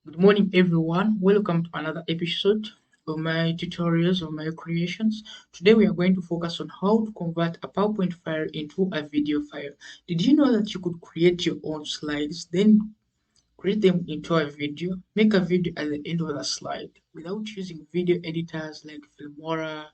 Good morning, everyone. Welcome to another episode of my tutorials of my creations. Today, we are going to focus on how to convert a PowerPoint file into a video file. Did you know that you could create your own slides, then create them into a video, make a video at the end of the slide without using video editors like Filmora,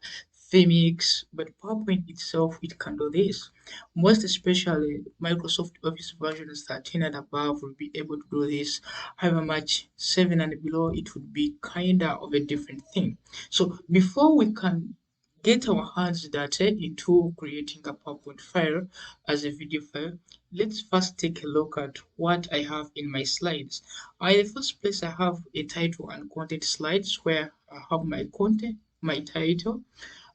Filmix, but PowerPoint itself, it can do this. Most especially Microsoft Office versions 13 and above will be able to do this. However much 7 and below, it would be kinda of a different thing. So before we can get our hands dirty into creating a PowerPoint file as a video file, let's first take a look at what I have in my slides. In the first place, I have a title and content slides where I have my content, my title,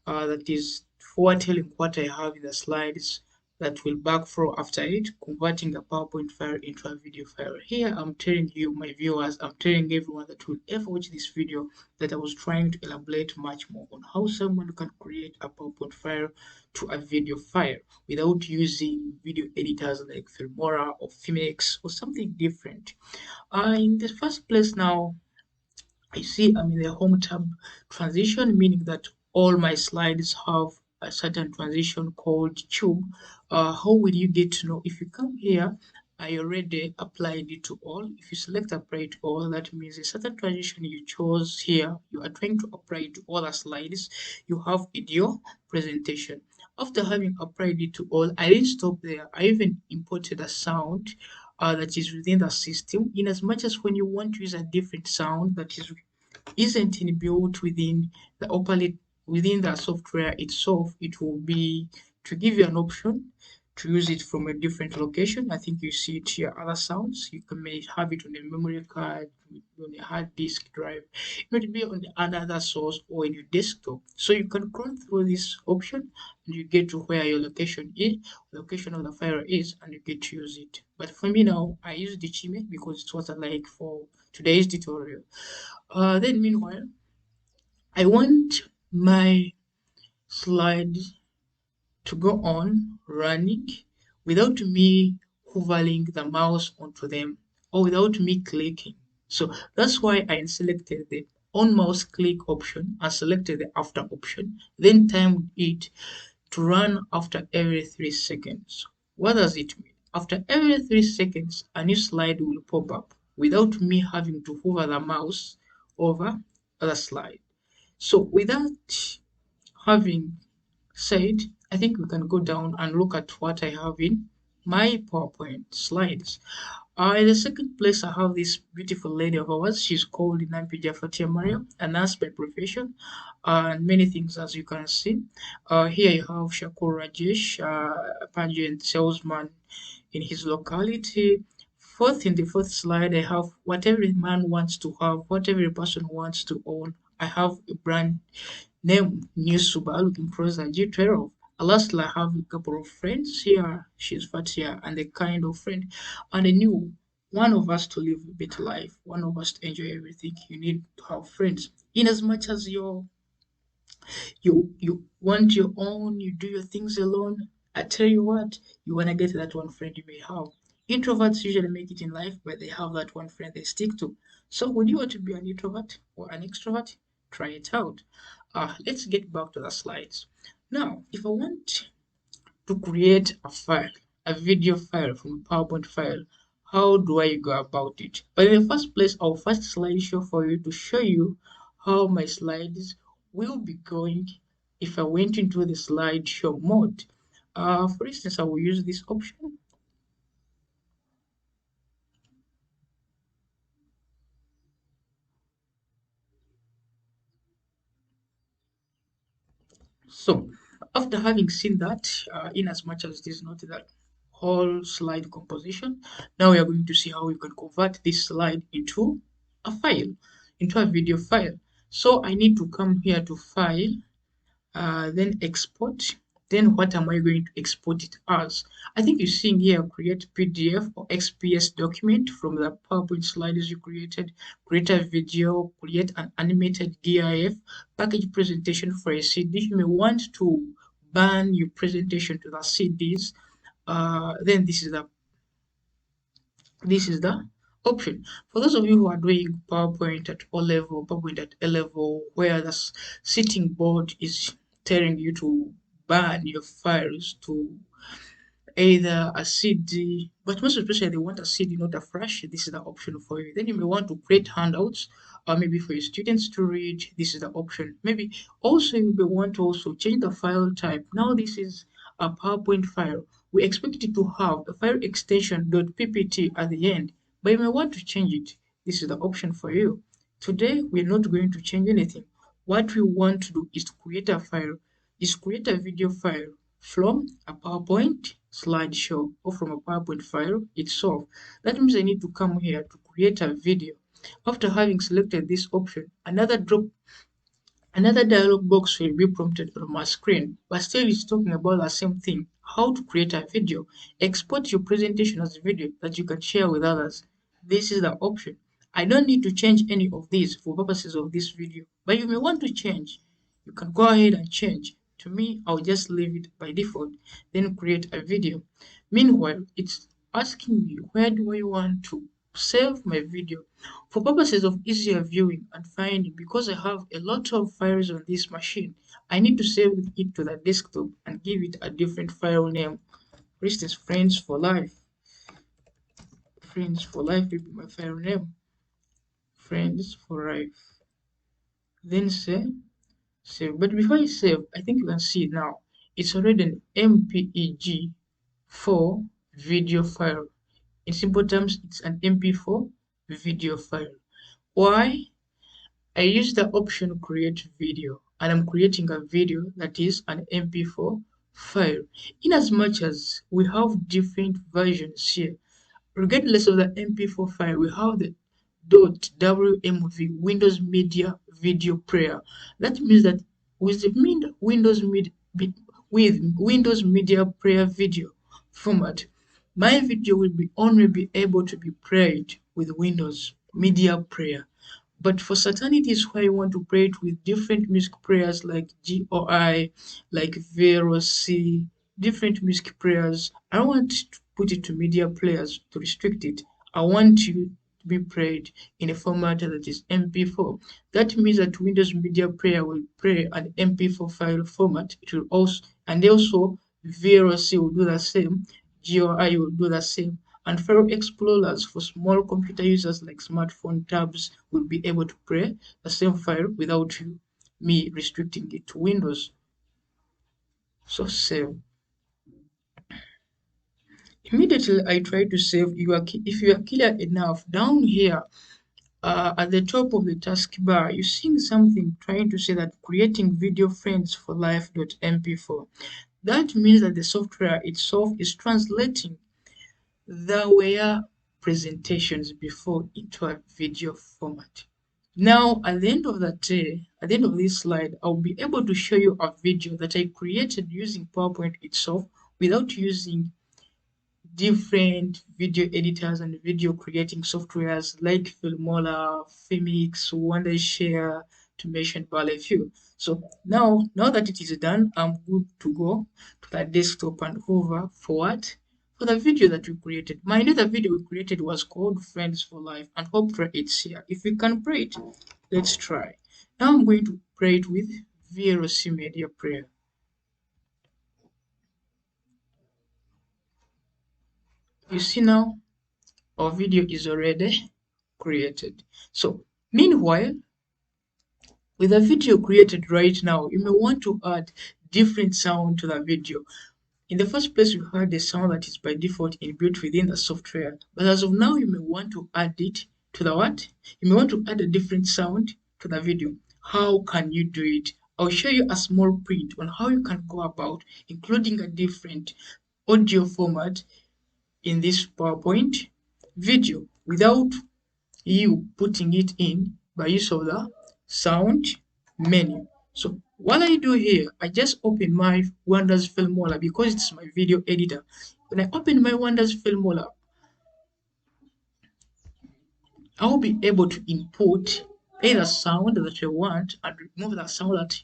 that is foretelling what I have in the slides that will backflow after it, converting a PowerPoint file into a video file. Here I'm telling you, my viewers, I'm telling everyone that will ever watch this video that I was trying to elaborate much more on how someone can create a PowerPoint file to a video file without using video editors like Filmora or Filmix or something different. In the first place now, I see I'm in the home tab transition, meaning that all my slides have a certain transition called tube. How will you get to know? If you come here, I already applied it to all. If you select apply to all, that means a certain transition you chose here, you are trying to apply it to all the slides you have in your presentation. After having applied it to all, I didn't stop there. I even imported a sound that is within the system, in as much as when you want to use a different sound that isn't inbuilt within the operate within the software itself, it will be to give you an option to use it from a different location. I think you see it here, other sounds. You can may have it on a memory card, on a hard disk drive. It might be on another source or in your desktop. So you can scroll through this option and you get to where your location of the file is, and you get to use it. But for me now, I use the Chime because it's what I like for today's tutorial. Then meanwhile, I want my slide to go on running without me hovering the mouse onto them or without me clicking. So that's why I selected the on mouse click option and selected the after option, then timed it to run after every 3 seconds. What does it mean? After every 3 seconds, a new slide will pop up without me having to hover the mouse over the slide. So with that having said, I think we can go down and look at what I have in my PowerPoint slides. In the second place, I have this beautiful lady of ours. She's called Nampi Fatia Maria, a nurse by profession, and many things as you can see. Here you have Shakur Rajesh, a pageant salesman in his locality. Fourth, in the fourth slide, I have what every man wants to have, what every person wants to own. I have a brand name new Subaru Impreza G12. Lastly, I have a couple of friends here. She's Fatia and a kind of friend, and a new one of us to live a better life, one of us to enjoy everything. You need to have friends. In as much as you want your own, you do your things alone. I tell you what, you wanna get that one friend you may have. Introverts usually make it in life, but they have that one friend they stick to. So, would you want to be an introvert or an extrovert? Try it out. Let's get back to the slides. Now, if I want to create a file, a video file from a PowerPoint file, how do I go about it? But in the first place, I'll first slideshow for you to show you how my slides will be going if I went into the slideshow mode. For instance, I will use this option. So, after having seen that, in as much as it is not that whole slide composition, now we are going to see how we can convert this slide into a file, into a video file. So I need to come here to File, then Export. Then what am I going to export it as? I think you're seeing here create PDF or XPS document from the PowerPoint slides you created, create a video, create an animated GIF, package presentation for a CD. You may want to burn your presentation to the CDs. Then this is the option. For those of you who are doing PowerPoint at O level, PowerPoint at A level, where the sitting board is telling you to burn your files to either a CD, but most especially they want a CD, not a flash. This is the option for you. Then you may want to create handouts, or maybe for your students to read. This is the option. Maybe also you may want to also change the file type. Now this is a PowerPoint file. We expect it to have a file extension .ppt at the end, but you may want to change it. This is the option for you. Today we're not going to change anything. What we want to do is to create a video file from a PowerPoint slideshow or from a PowerPoint file itself. That means I need to come here to create a video. After having selected this option, another dialog box will be prompted on my screen, but still it's talking about the same thing, how to create a video. Export your presentation as a video that you can share with others. This is the option. I don't need to change any of these for purposes of this video, but you may want to change. You can go ahead and change. To me, I'll just leave it by default, then create a video. Meanwhile, it's asking me where do I want to save my video. For purposes of easier viewing and finding, because I have a lot of files on this machine, I need to save it to the desktop and give it a different file name. For instance, Friends for Life. Friends for Life will be my file name. Friends for Life. Then say save. But before I save, I think you can see now. It's already an MPEG-4 video file. In simple terms, it's an MP4 video file. Why? I use the option create video and I'm creating a video that is an MP4 file. In as much as we have different versions here, regardless of the MP4 file, we have the .wmv Windows Media Video Player. That means that with the Windows Media Player video format, my video will only be able to be played with Windows Media Player. But for Satanities where you want to play it with different music players like GOI, like VLC, different music players, I don't want to put it to media players to restrict it. I want you to be played in a format that is MP4. That means that Windows Media Player will play an MP4 file format. It will also, and also VLC will do the same, GOI will do the same, and file explorers for small computer users like smartphone tabs will be able to play the same file without me restricting it to Windows. So save. Immediately I try to save. If you are clear enough, down here at the top of the taskbar, you're seeing something trying to say that creating video friends for life.mp4. That means that the software itself is translating there were presentations before into a video format. Now, at the end of the day, at the end of this slide, I'll be able to show you a video that I created using PowerPoint itself without using different video editors and video creating softwares like Filmora, Filmix, Wondershare, to mention but a few. So now that it is done, I'm good to go to the desktop and hover for what? For the video that we created. Mind you, the video we created was called Friends for Life, and hopefully it's here. If we can play it, let's try. Now I'm going to play it with VLC Media Player. You see now, our video is already created. So meanwhile, with a video created right now, you may want to add different sound to the video. In the first place, you heard the sound that is by default inbuilt within the software. But as of now, you may want to add it to the what? You may want to add a different sound to the video. How can you do it? I'll show you a small print on how you can go about including a different audio format in this PowerPoint video without you putting it in by use of the sound menu. So what I do here, I just open my Wonders Filmora because it's my video editor. When I open my Wonders Filmora, I'll be able to input either sound that I want and remove the sound that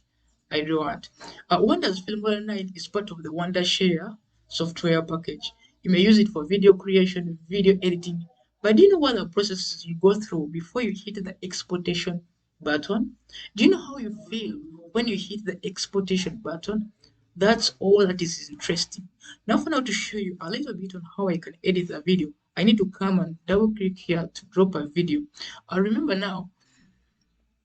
I don't want. Wonders Filmora 9 is part of the Wondershare software package. You may use it for video creation, video editing, But do you know what the process you go through before you hit the exportation button? Do you know how you feel when you hit the exportation button? That's all that is interesting. Now for now to show you a little bit on how I can edit the video, I need to come and double click here to drop a video. I remember now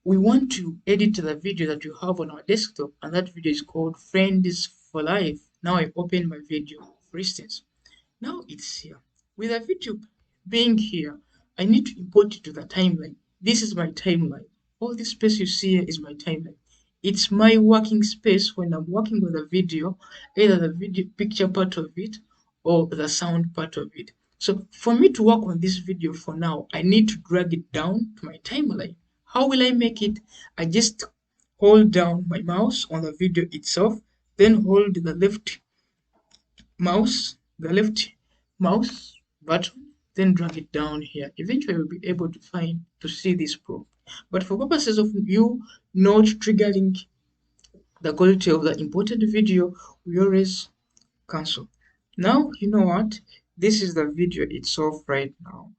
we want to edit the video that you have on our desktop, and that video is called Friends for Life. Now I open my video, for instance. Now it's here. With a video being here, I need to import it to the timeline. This is my timeline. All this space you see here is my timeline. It's my working space when I'm working with a video, either the video picture part of it or the sound part of it. So for me to work on this video for now, I need to drag it down to my timeline. How will I make it? I just hold down my mouse on the video itself, then hold the left mouse button, then drag it down here. Eventually you'll be able to see this prompt. But for purposes of you not triggering the quality of the imported video, we always cancel. Now, you know what? This is the video itself right now.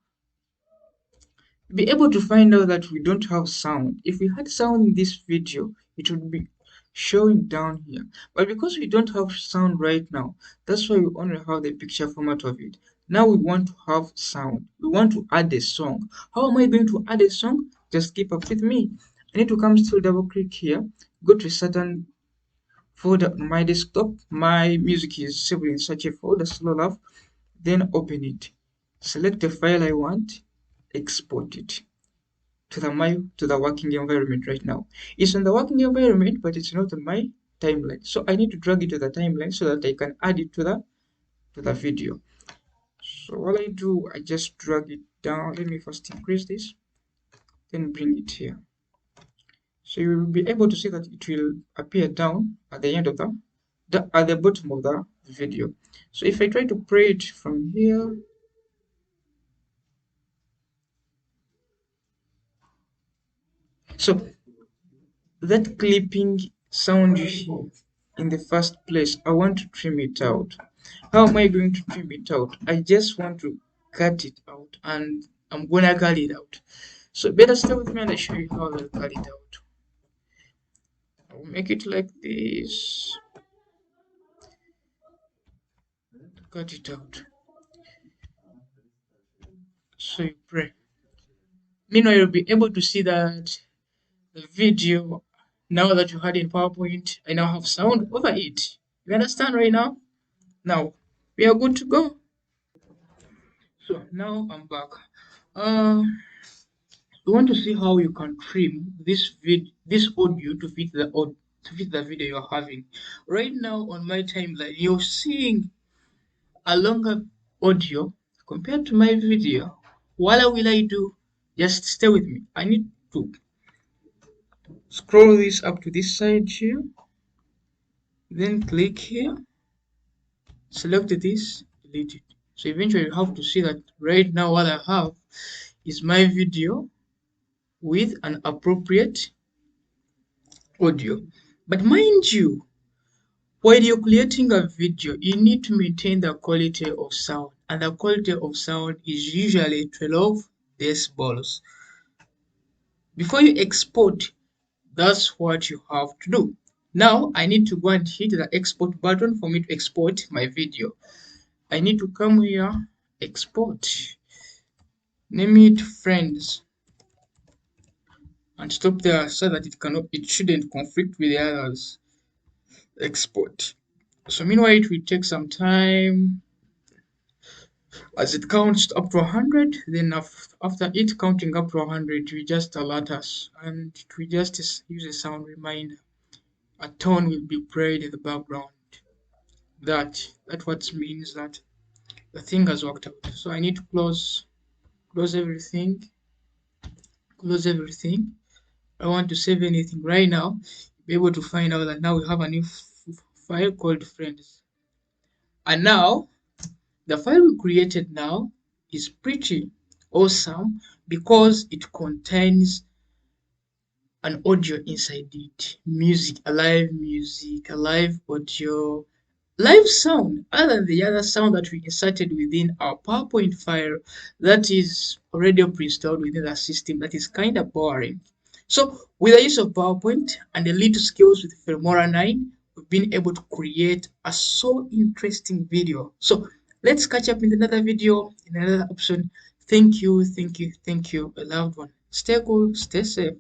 Be able to find out that we don't have sound. If we had sound in this video, it would be showing down here. But because we don't have sound right now, that's why we only have the picture format of it. Now we want to have sound. We want to add a song. How am I going to add a song? Just keep up with me. I need to come still double click here, go to a certain folder on my desktop. My music is saved in such a folder, slow love. Then open it. Select the file I want, export it to the working environment right now. It's in the working environment, but it's not on my timeline. So I need to drag it to the timeline so that I can add it to the video. So what I do, I just drag it down. Let me first increase this, then bring it here. So you will be able to see that it will appear down at the end of at the bottom of the video. So if I try to play it from here, so that clipping sound you hear in the first place, I want to trim it out. How am I going to trim it out? I just want to cut it out, and I'm gonna cut it out. So better stay with me and I show you how I'll cut it out. I'll make it like this. Cut it out. So you pray. Meanwhile, you'll be able to see that the video, now that you had in PowerPoint, I now have sound over it. You understand right now? Now, we are good to go. So now I'm back. Uh, we want to see how you can trim this audio to fit the video you're having. Right now on my timeline, you're seeing a longer audio compared to my video. What will I do? Just stay with me. I need to scroll this up to this side here, then click here, select this, delete it. So eventually you have to see that right now what I have is my video with an appropriate audio. But mind you, while you're creating a video, you need to maintain the quality of sound, and the quality of sound is usually 12 decibels. Before you export, that's what you have to do. Now I need to go and hit the export button for me to export my video. I need to come here, export, name it friends, and stop there so that it shouldn't conflict with the others. Export. So meanwhile it will take some time as it counts up to 100. Then after it counting up to 100, we just alert us and we just use a sound reminder. A tone will be played in the background. That what means that the thing has worked out. So I need to close everything, close everything. I want to save anything right now. Be able to find out that now we have a new file called friends. And now the file we created now is pretty awesome because it contains an audio inside it, music, a live audio, live sound other than the other sound that we inserted within our PowerPoint file that is already pre-installed within the system, that is kind of boring. So with the use of PowerPoint and the little skills with Filmora 9, we've been able to create a so interesting video. So let's catch up in another video, in another episode. Thank you, thank you, thank you, beloved one. Stay cool, stay safe.